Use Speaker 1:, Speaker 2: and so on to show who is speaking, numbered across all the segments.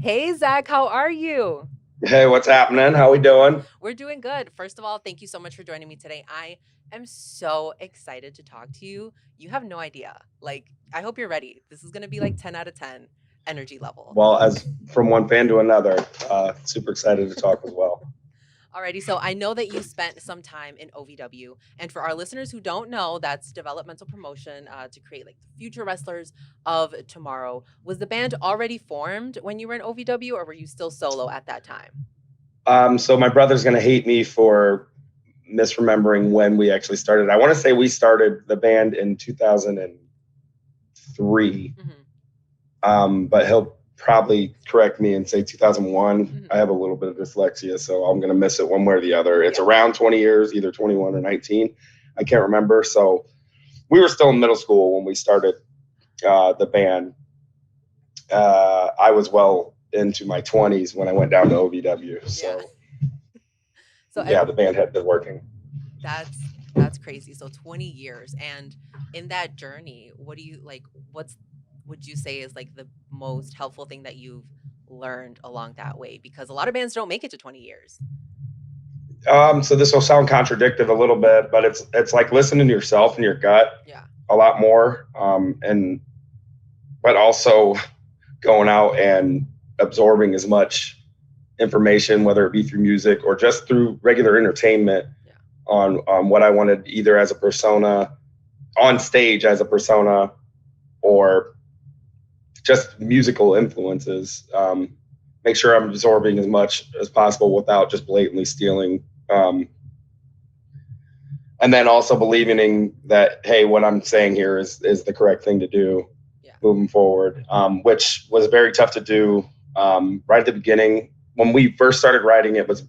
Speaker 1: Hey, Zach, how are you?
Speaker 2: Hey, what's happening? How we doing?
Speaker 1: We're doing good. First of all, thank you so much for joining me today. I am so excited to talk to you. You have no idea. I hope you're ready. This is going to be like 10 out of 10 energy level.
Speaker 2: Well, as from one fan to another, super excited to talk as well.
Speaker 1: Alrighty, so I know that you spent some time in OVW, and for our listeners who don't know, that's developmental promotion to create like the future wrestlers of tomorrow. Was the band already formed when you were in OVW, or were you still solo at that time?
Speaker 2: So my brother's gonna hate me for misremembering when we actually started. I want to say we started the band in 2003,
Speaker 1: Hmm.
Speaker 2: but he'll probably correct me and say 2001.
Speaker 1: Hmm.
Speaker 2: I have a little bit of dyslexia, so I'm gonna miss it one way or the other. It's
Speaker 1: Yeah.
Speaker 2: around 20 years, either 21 or 19. I can't remember. So we were still in middle school when we started the band. I was well into my 20s when I went down to OVW.
Speaker 1: Yeah.
Speaker 2: So
Speaker 1: So
Speaker 2: yeah, the band had been working.
Speaker 1: that's crazy. So 20 years, and in that journey, what do you like what's would you say is like the most helpful thing that you've learned along that way, because a lot of bands don't make it to 20 years.
Speaker 2: So this will sound contradictive a little bit, but it's like listening to yourself and your gut
Speaker 1: Yeah.
Speaker 2: a lot more, and but also going out and absorbing as much information, whether it be through music or just through regular entertainment,
Speaker 1: Yeah.
Speaker 2: on what I wanted, either as a persona on stage as a persona or just musical influences. Make sure I'm absorbing as much as possible without just blatantly stealing. And then also believing in that, hey, what I'm saying here is the correct thing to do
Speaker 1: Yeah.
Speaker 2: moving forward, which was very tough to do right at the beginning. When we first started writing, it was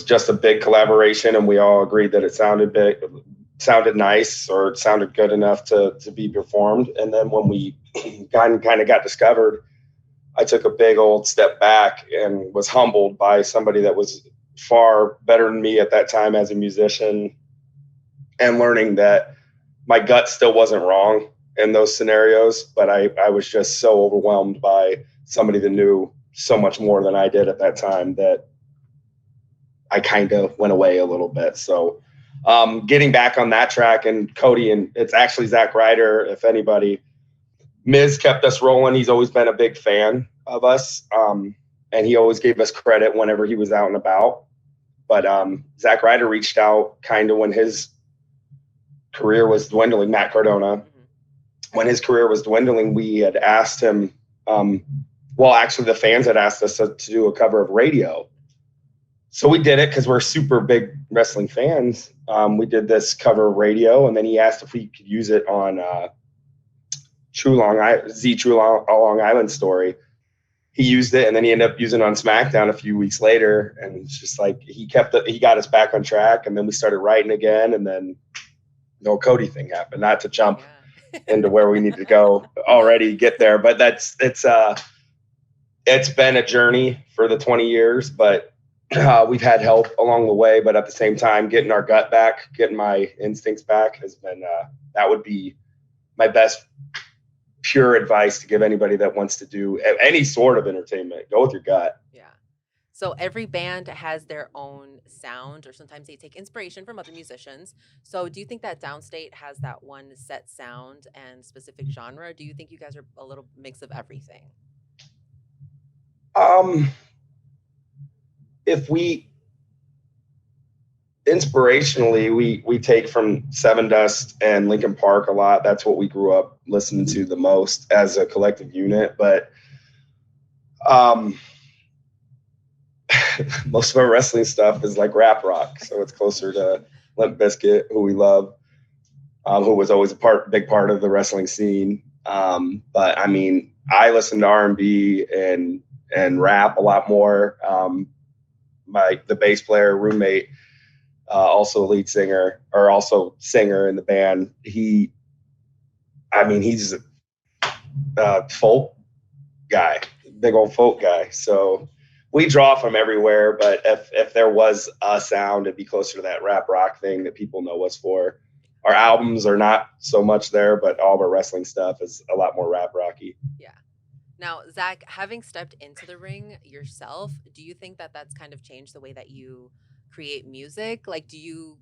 Speaker 2: just a big collaboration, and we all agreed that it sounded nice, or it sounded good enough to be performed. And then when we kind of got discovered, I took a big old step back and was humbled by somebody that was far better than me at that time as a musician, and learning that my gut still wasn't wrong in those scenarios, but I was just so overwhelmed by somebody that knew so much more than I did at that time that I kind of went away a little bit. So getting back on that track, and Cody, and it's actually Zack Ryder, if anybody, Miz kept us rolling. He's always been a big fan of us, and he always gave us credit whenever he was out and about. But Zack Ryder reached out kind of when his career was dwindling. Matt Cardona,
Speaker 1: Hmm.
Speaker 2: when his career was dwindling, we had asked him. Well, actually, the fans had asked us to do a cover of Radio. So we did it because we're super big wrestling fans. We did this cover of Radio, and then he asked if we could use it on True Long Island Story. He used it, and then he ended up using it on SmackDown a few weeks later. And it's just like he got us back on track, and then we started writing again, and then no Cody thing happened. Not to jump
Speaker 1: Yeah.
Speaker 2: into where we need to go already get there, but it's been a journey for the 20 years, but we've had help along the way. But at the same time, getting our gut back, getting my instincts back has been that would be my best pure advice to give anybody that wants to do any sort of entertainment. Go with your gut.
Speaker 1: Yeah. So every band has their own sound, or sometimes they take inspiration from other musicians. So do you think that Downstate has that one set sound and specific genre? Or do you think you guys are a little mix of everything?
Speaker 2: Um, if we inspirationally, we take from Seven Dust and Linkin Park a lot. That's what we grew up listening to the most as a collective unit. But um, most of our wrestling stuff is like rap rock, so it's closer to Limp Bizkit, who we love, who was always big part of the wrestling scene. But I mean, I listen to R&B and rap a lot more. The bass player roommate, also lead singer, or also singer in the band. He's a folk guy, big old folk guy. So we draw from everywhere. But if there was a sound, it'd be closer to that rap rock thing that people know us for. Our albums are not so much there, but all of our wrestling stuff is a lot more rap rocky.
Speaker 1: Yeah. Now, Zach, having stepped into the ring yourself, do you think that that's kind of changed the way that you create music? Like, do you,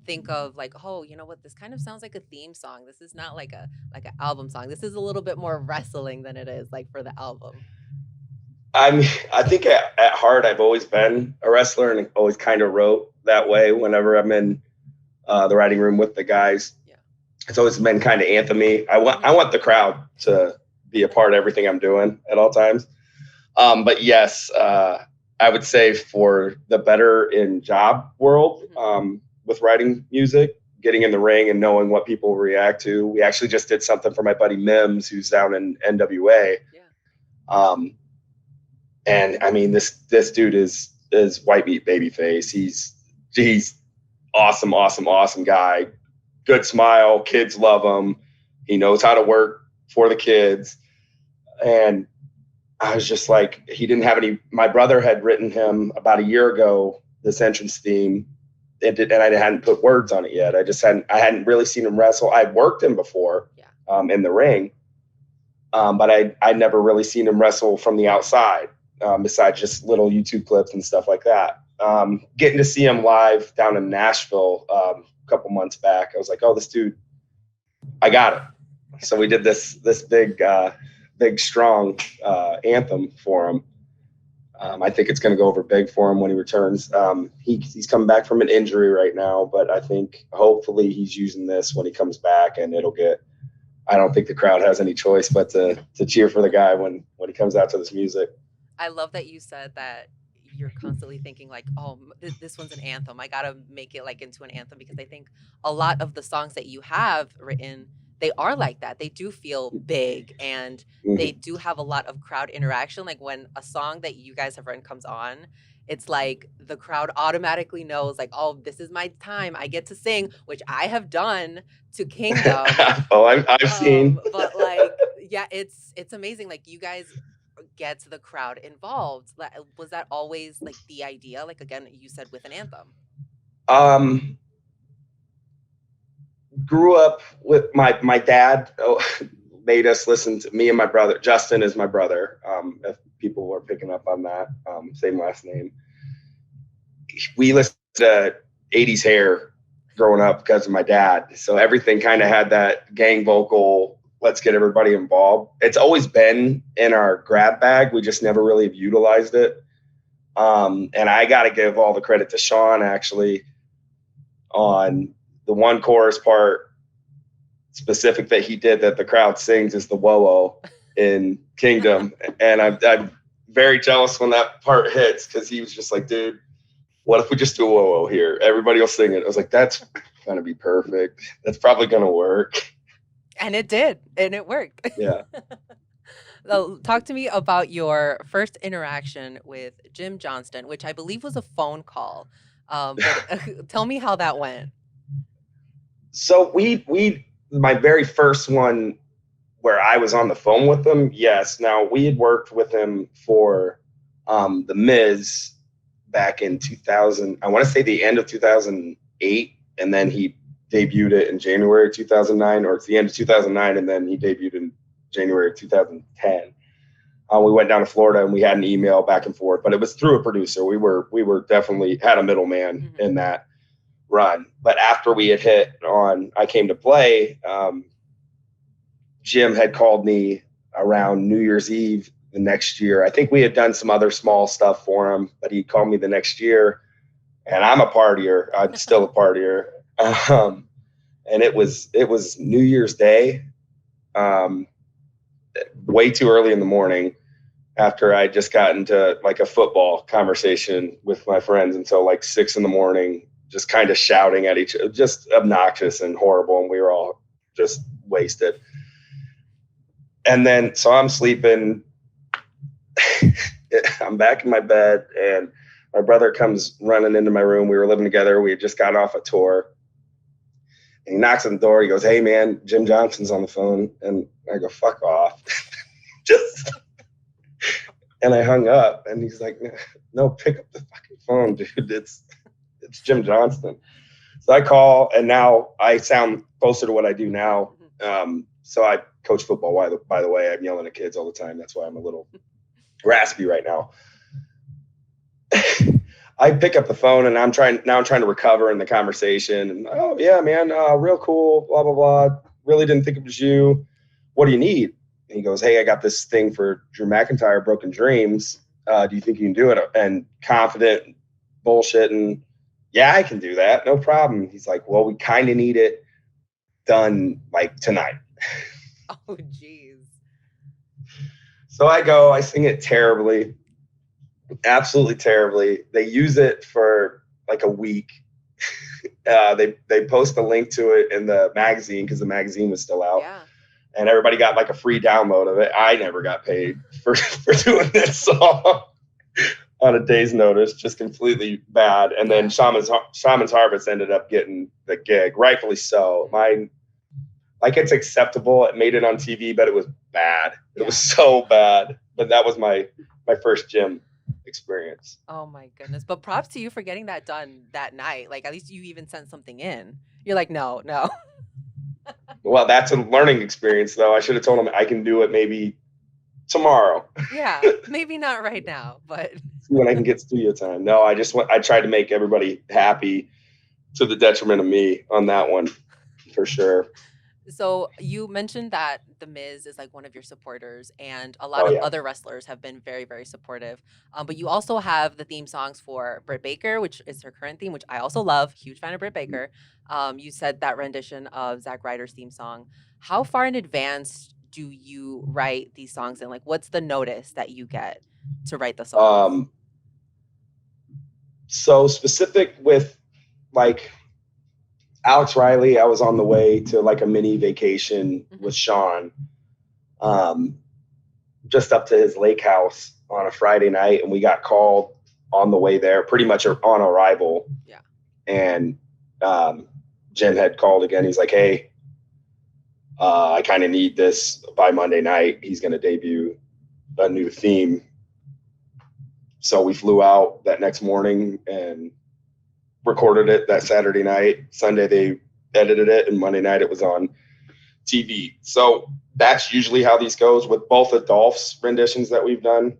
Speaker 1: think of like, oh, you know what, this kind of sounds like a theme song. This is not like an album song. This is a little bit more wrestling than it is like for the album.
Speaker 2: I think at heart, I've always been a wrestler and always kind of wrote that way whenever I'm in the writing room with the guys.
Speaker 1: Yeah.
Speaker 2: It's always been kind of anthem-y. I want the crowd to be a part of everything I'm doing at all times. But yes, I would say for the better in job world, with writing music, getting in the ring and knowing what people react to. We actually just did something for my buddy Mims, who's down in NWA.
Speaker 1: Yeah.
Speaker 2: And I mean, this dude is white meat babyface. He's awesome guy. Good smile. Kids love him. He knows how to work for the kids. And I was just like, he didn't have any. My brother had written him about a year ago this entrance theme, and I hadn't put words on it yet. I hadn't really seen him wrestle. I'd worked him before, in the ring, but I'd never really seen him wrestle from the outside, besides just little YouTube clips and stuff like that. Getting to see him live down in Nashville a couple months back, I was like, oh, this dude, I got it. So we did this big strong anthem for him. I think it's going to go over big for him when he returns. He's coming back from an injury right now, but I think hopefully he's using this when he comes back, and I don't think the crowd has any choice but to cheer for the guy when he comes out to this music.
Speaker 1: I love that you said that you're constantly thinking like, oh, this one's an anthem. I got to make it like into an anthem, because I think a lot of the songs that you have written, they are like that. They do feel big, and they do have a lot of crowd interaction. Like when a song that you guys have written comes on, it's like the crowd automatically knows like, oh, this is my time. I get to sing, which I have done to Kingdom.
Speaker 2: Oh, I've seen.
Speaker 1: But like, yeah, it's amazing. Like you guys get the crowd involved. Was that always like the idea? Like again, you said with an anthem.
Speaker 2: Grew up with my dad. Made us listen to me and my brother. Justin is my brother. If people were picking up on that, same last name. We listened to 80s hair growing up because of my dad. So everything kind of had that gang vocal. Let's get everybody involved. It's always been in our grab bag. We just never really have utilized it. And I got to give all the credit to Sean actually on the one chorus part specific that he did that the crowd sings is the whoa in Kingdom. And I'm very jealous when that part hits, because he was just like, dude, what if we just do a whoa here? Everybody will sing it. I was like, that's going to be perfect. That's probably going to work.
Speaker 1: And it did. And it worked.
Speaker 2: Yeah.
Speaker 1: Talk to me about your first interaction with Jim Johnston, which I believe was a phone call. But tell me how that went.
Speaker 2: So my very first one where I was on the phone with him, yes. Now we had worked with him for The Miz back in 2000. I want to say the end of 2008, and then he debuted it in January of 2009, or it's the end of 2009, and then he debuted in January of 2010. We went down to Florida and we had an email back and forth, but it was through a producer. We were definitely had a middleman in that run. But after we had hit on I Came to Play, Jim had called me around New Year's Eve the next year. I think we had done some other small stuff for him, but he called me the next year, and I'm a partier. I'm still a partier. And it was New Year's Day, way too early in the morning, after I just got into like a football conversation with my friends until like 6 a.m, just kind of shouting at each other, just obnoxious and horrible. And we were all just wasted. And then, so I'm sleeping, I'm back in my bed, and my brother comes running into my room. We were living together. We had just got off a tour. And he knocks on the door. He goes, "Hey man, Jim Johnston's on the phone." And I go, "Fuck off." And I hung up, and he's like, "No, pick up the fucking phone, dude. It's Jim Johnston." So I call, and now I sound closer to what I do now. So I coach football. By the way, I'm yelling at kids all the time. That's why I'm a little raspy right now. I pick up the phone and I'm trying to recover in the conversation. And, oh yeah, man, real cool, blah, blah, blah. Really didn't think it was you. What do you need? And he goes, hey, I got this thing for Drew McIntyre, Broken Dreams. Do you think you can do it? And confident, bullshitting, yeah, I can do that. No problem. He's like, well, we kind of need it done like tonight.
Speaker 1: Oh, geez.
Speaker 2: So I go, I sing it terribly, absolutely terribly. They use it for like a week. They post a link to it in the magazine because the magazine was still out.
Speaker 1: Yeah.
Speaker 2: And everybody got like a free download of it. I never got paid for doing this song on a day's notice, just completely bad. And then Shaman's Harvest ended up getting the gig, rightfully so. Mine, like, it's acceptable. It made it on TV, but it was bad. It was so bad. But that was my first gym experience.
Speaker 1: Oh my goodness. But props to you for getting that done that night. Like, at least you even sent something in. You're like, no.
Speaker 2: Well, that's a learning experience, though. I should have told him I can do it maybe tomorrow.
Speaker 1: Yeah, maybe not right now, but
Speaker 2: when I can get studio time. No, I tried to make everybody happy to the detriment of me on that one, for sure.
Speaker 1: So you mentioned that The Miz is like one of your supporters, and a lot of other wrestlers have been very, very supportive. But you also have the theme songs for Britt Baker, which is her current theme, which I also love. Huge fan of Britt Baker. You said that rendition of Zack Ryder's theme song. How far in advance do you write these songs in? Like, what's the notice that you get to write the songs?
Speaker 2: So specific with like Alex Riley, I was on the way to like a mini vacation with Sean, just up to his lake house on a Friday night. And we got called on the way there, pretty much on arrival.
Speaker 1: Yeah.
Speaker 2: And Jim had called again. He's like, hey, I kind of need this by Monday night. He's going to debut a new theme. So we flew out that next morning and recorded it that Saturday night. Sunday they edited it, and Monday night it was on TV. So that's usually how these goes with both the Dolph's renditions that we've done.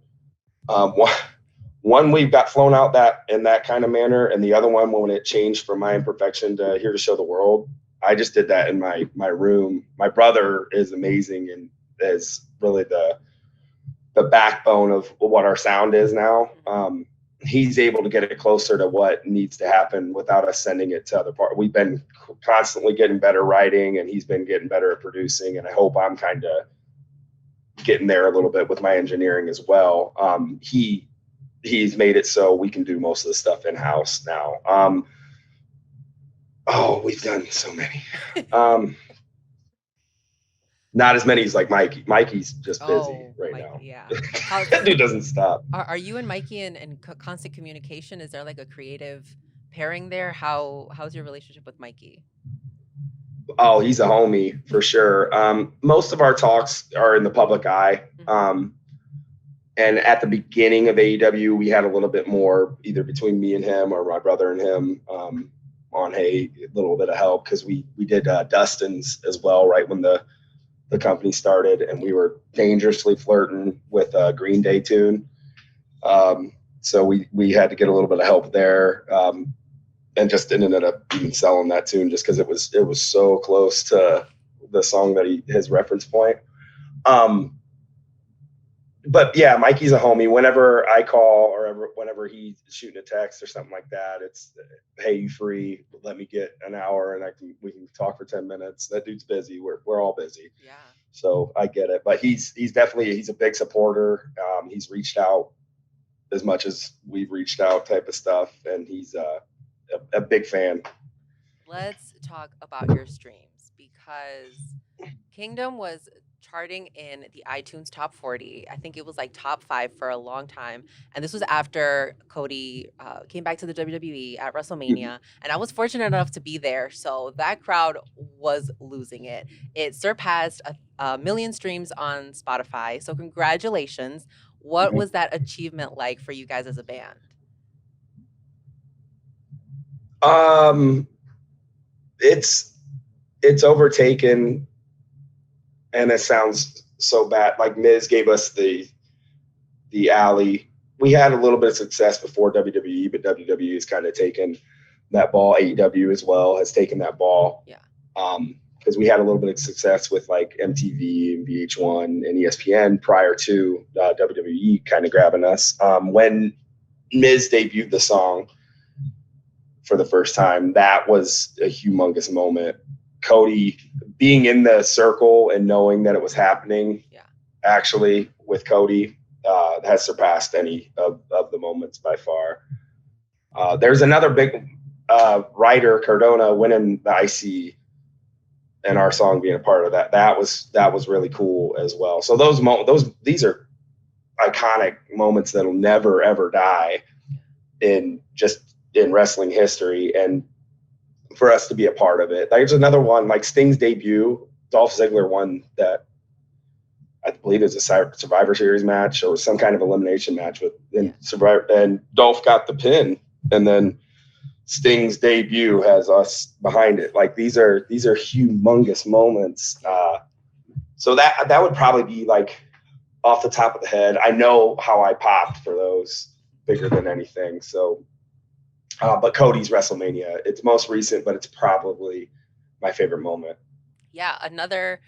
Speaker 2: One we've got flown out that in that kind of manner, and the other one when it changed from My Imperfection to Here to Show the World, I just did that in my room. My brother is amazing and is really the backbone of what our sound is now. He's able to get it closer to what needs to happen without us sending it to other parts. We've been constantly getting better writing, and he's been getting better at producing. And I hope I'm kind of getting there a little bit with my engineering as well. He's made it so we can do most of the stuff in house now. We've done so many. Not as many as like Mikey. Mikey's just busy now.
Speaker 1: Yeah.
Speaker 2: That dude doesn't stop.
Speaker 1: Are you and Mikey in constant communication? Is there like a creative pairing there? How's your relationship with Mikey?
Speaker 2: Oh, he's a homie for sure. Most of our talks are in the public eye. And at the beginning of AEW, we had a little bit more either between me and him or my brother and him on a little bit of help because we did Dustin's as well, right when the company started, and we were dangerously flirting with a Green Day tune. So we had to get a little bit of help there. And just ended up even selling that tune just because it was so close to the song that his reference point. But yeah, Mikey's a homie. Whenever I call or whenever he's shooting a text or something like that, it's, hey, you free? Let me get an hour and we can talk for 10 minutes. That dude's busy. We're all busy.
Speaker 1: Yeah.
Speaker 2: So I get it. But he's definitely a big supporter. He's reached out as much as we've reached out type of stuff. And he's a big fan.
Speaker 1: Let's talk about your streams because Kingdom was charting in the iTunes top 40. I think it was like top 5 for a long time. And this was after Cody came back to the WWE at WrestleMania. And I was fortunate enough to be there. So that crowd was losing it. It surpassed a million streams on Spotify. So congratulations. What was that achievement like for you guys as a band?
Speaker 2: It's overtaken and it sounds so bad. Like Miz gave us the alley. We had a little bit of success before WWE, but WWE has kind of taken that ball. AEW as well has taken that ball.
Speaker 1: Yeah.
Speaker 2: Because we had a little bit of success with like MTV and VH1 and ESPN prior to WWE kind of grabbing us. When Miz debuted the song for the first time, that was a humongous moment. Cody being in the circle and knowing that it was happening, actually with Cody, has surpassed any of the moments by far. There's another big writer, Cardona, winning the IC, and our song being a part of that. That was really cool as well. So these are iconic moments that'll never ever die in wrestling history, and for us to be a part of it. There's another one like Sting's debut. Dolph Ziggler won that. I believe it was a Survivor Series match or some kind of elimination match Survivor, and Dolph got the pin, and then Sting's debut has us behind it. Like these are humongous moments. So that would probably be like off the top of the head. I know how I popped for those bigger than anything. So, but Cody's WrestleMania, it's most recent, but it's probably my favorite moment.
Speaker 1: Yeah, another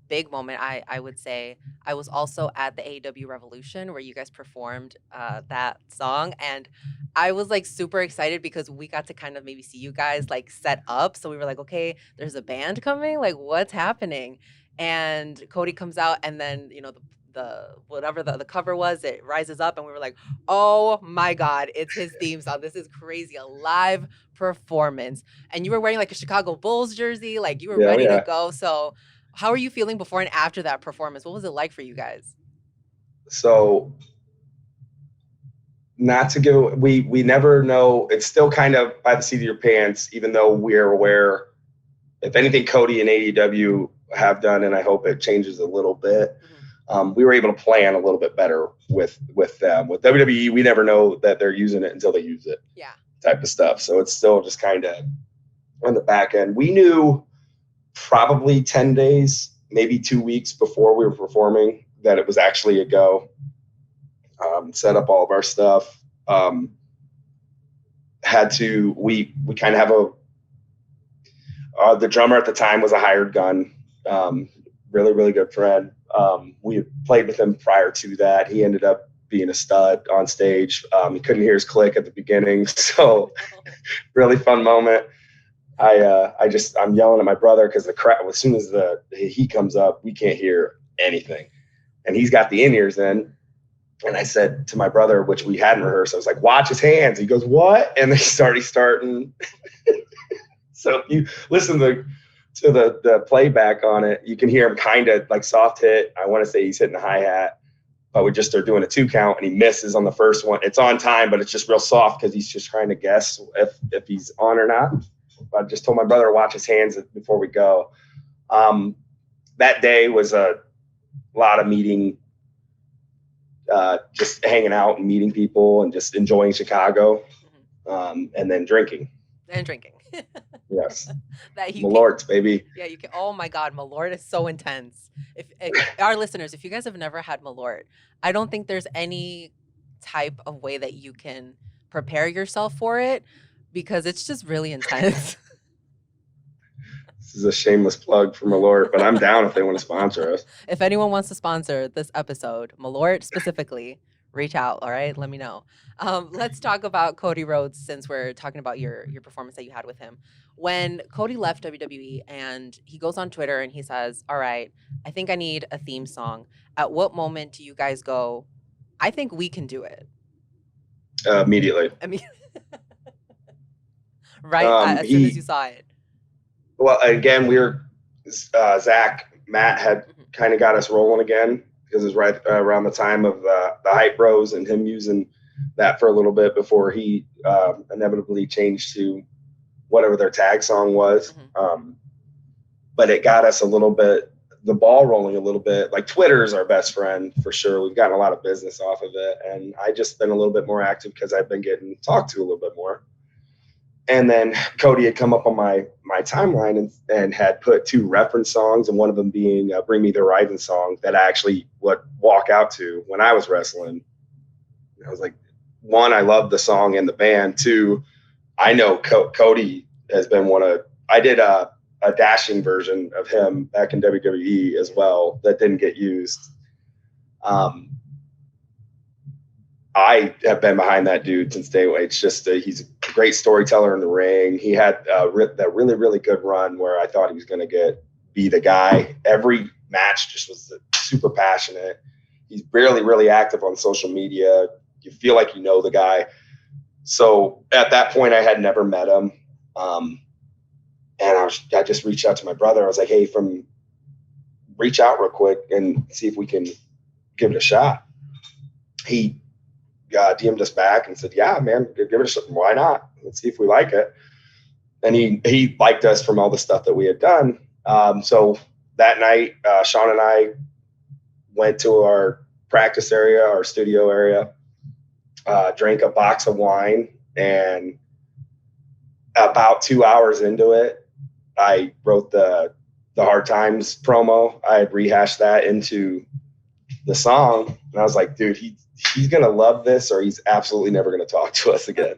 Speaker 1: big moment, I would say. I was also at the AEW Revolution where you guys performed that song, and I was like super excited because we got to kind of maybe see you guys like set up. So we were like, okay, there's a band coming, like what's happening? And Cody comes out, and then the whatever the cover was, it rises up, and we were like, oh my God, it's his theme song. This is crazy, a live performance. And you were wearing like a Chicago Bulls jersey, like you were ready to go. So how are you feeling before and after that performance? What was it like for you guys?
Speaker 2: So not to give, we never know. It's still kind of by the seat of your pants, even though we're aware. If anything, Cody and AEW have done, and I hope it changes a little bit. We were able to plan a little bit better with them. With WWE, we never know that they're using it until they use it.
Speaker 1: Yeah.
Speaker 2: Type of stuff. So it's still just kind of on the back end. We knew probably 10 days, maybe 2 weeks before we were performing that it was actually a go. Set up all of our stuff. We kind of have the drummer at the time was a hired gun. Really, really good friend. We had played with him prior to that. He ended up being a stud on stage. He couldn't hear his click at the beginning. So really fun moment. I'm yelling at my brother because the crowd, as soon as the heat comes up, we can't hear anything. And he's got the in-ears in. And I said to my brother, which we hadn't rehearsed, I was like, watch his hands. He goes, what? And they starting. So if you listen to the playback on it, you can hear him kind of like soft hit. I want to say he's hitting the hi-hat, but we just start doing a 2 count and he misses on the first one. It's on time, but it's just real soft because he's just trying to guess if he's on or not. I just told my brother to watch his hands before we go. That day was a lot of meeting, just hanging out and meeting people and just enjoying Chicago, and then drinking. Yes. Malort's, baby.
Speaker 1: Yeah, you can. Oh my God, Malort is so intense. If our listeners, if you guys have never had Malort, I don't think there's any type of way that you can prepare yourself for it because it's just really intense.
Speaker 2: This is a shameless plug for Malort, but I'm down if they want to sponsor us.
Speaker 1: If anyone wants to sponsor this episode, Malort specifically, reach out. All right, let me know. Let's talk about Cody Rhodes since we're talking about your performance that you had with him. When Cody left WWE and he goes on Twitter and he says, all right, I think I need a theme song. At what moment do you guys go, I think we can do it?
Speaker 2: Immediately.
Speaker 1: Right, as soon as you saw it.
Speaker 2: Well, again, we were Zack, Matt had kind of got us rolling again because it was right around the time of the Hype Bros and him using that for a little bit before he inevitably changed to whatever their tag song was. But it got us a little bit, the ball rolling a little bit. Like Twitter is our best friend for sure. We've gotten a lot of business off of it. And I just been a little bit more active because I've been getting talked to a little bit more. And then Cody had come up on my timeline and had put 2 reference songs, and one of them being "Bring Me the Horizon" song that I actually would walk out to when I was wrestling. I was like, one, I love the song and the band. 2, I know Cody has been one of. I did a dashing version of him back in WWE as well that didn't get used. Um, I have been behind that dude since day one. It's just he's a great storyteller in the ring. He had that really, really good run where I thought he was going to be the guy. Every match just was super passionate. He's barely really active on social media. You feel like you know the guy. So at that point, I had never met him. And I just reached out to my brother. I was like, hey, reach out real quick and see if we can give it a shot. He DM'd us back and said, yeah, man, give it a shot. Why not? Let's see if we like it. And he liked us from all the stuff that we had done. So that night, Sean and I went to our practice area, our studio area, drank a box of wine, and about 2 hours into it, I wrote the Hard Times promo. I had rehashed that into the song, and I was like, dude, he's gonna love this, or he's absolutely never gonna talk to us again.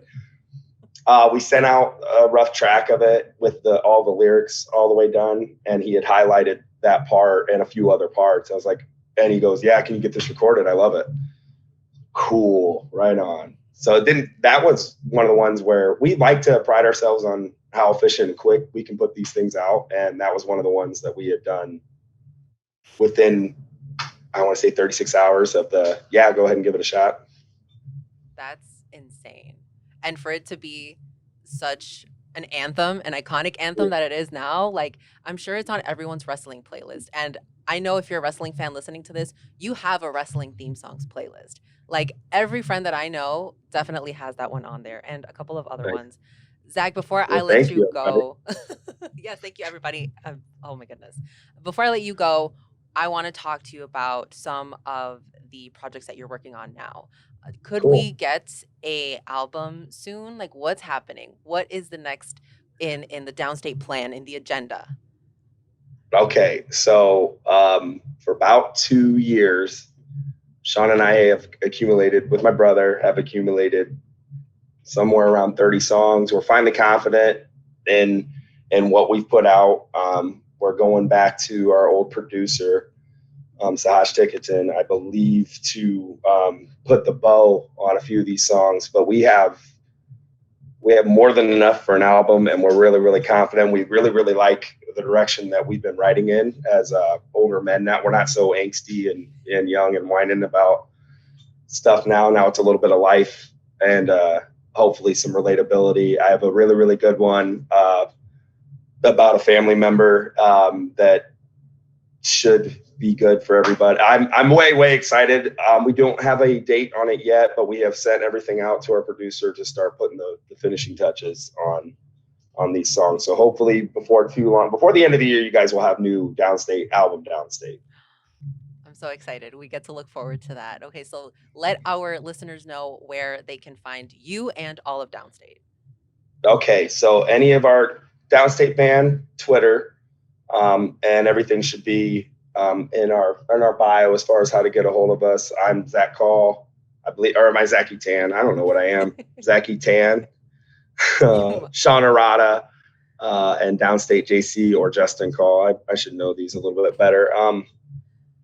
Speaker 2: We sent out a rough track of it with all the lyrics all the way done, and he had highlighted that part and a few other parts. I was like, and he goes, yeah, can you get this recorded? I love it. Cool, right on. So that was one of the ones where we like to pride ourselves on how efficient and quick we can put these things out. And that was one of the ones that we had done within, I want to say 36 hours of go ahead and give it a shot.
Speaker 1: That's insane. And for it to be such an anthem, an iconic anthem that it is now, like, I'm sure it's on everyone's wrestling playlist. And I know if you're a wrestling fan listening to this, you have a wrestling theme songs playlist. Like, every friend that I know definitely has that one on there, and a couple of other ones. Zack, before I let you go, yes, thank you, everybody. Oh my goodness. Before I let you go, I want to talk to you about some of the projects that you're working on now. Could we get a album soon? Like, what's happening? What is the next in the Downstait plan, in the agenda?
Speaker 2: Okay, so for about 2 years, Sean and I have accumulated, with my brother, have accumulated somewhere around 30 songs. We're finally confident in what we've put out. We're going back to our old producer, Sahash Tickerton, I believe, to put the bow on a few of these songs. But we have more than enough for an album, and we're really, really confident. We really, really like the direction that we've been writing in as older men. Now we're not so angsty and young and whining about stuff now. Now it's a little bit of life and hopefully some relatability. I have a really, really good one about a family member that should be good for everybody. I'm way, way excited. We don't have a date on it yet, but we have sent everything out to our producer to start putting the finishing touches on these songs. So hopefully before the end of the year, you guys will have new Downstait album, Downstait.
Speaker 1: I'm so excited. We get to look forward to that. Okay, so let our listeners know where they can find you and all of Downstait.
Speaker 2: Okay, so any of our Downstait band Twitter, and everything should be in our bio as far as how to get a hold of us. I'm Zack Call, I believe, or am I Zachy Tan? I don't know what I am. Zachy Tan, Sean Arata, and Downstait JC or Justin Call. I should know these a little bit better.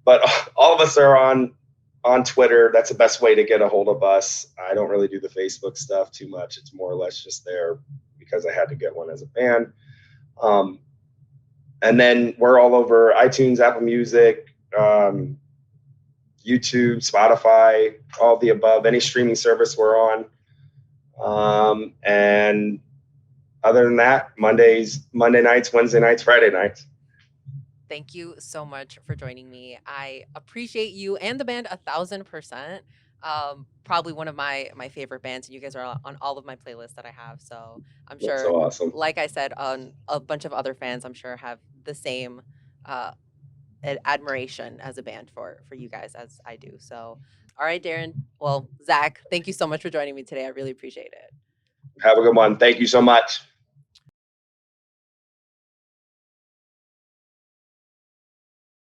Speaker 2: But all of us are on Twitter. That's the best way to get a hold of us. I don't really do the Facebook stuff too much. It's more or less just there because I had to get one as a fan. And then we're all over iTunes, Apple Music, YouTube, Spotify, all the above, any streaming service we're on. And other than that, Monday nights, Wednesday nights, Friday nights.
Speaker 1: Thank you so much for joining me. I appreciate you and the band 1,000%. Probably one of my favorite bands, and you guys are on all of my playlists that I have. So I'm sure,
Speaker 2: that's so awesome.
Speaker 1: Like I said, on a bunch of other fans, I'm sure have the same admiration as a band for you guys as I do. So, all right, Darren. Well, Zack, thank you so much for joining me today. I really appreciate it.
Speaker 2: Have a good one. Thank you so much.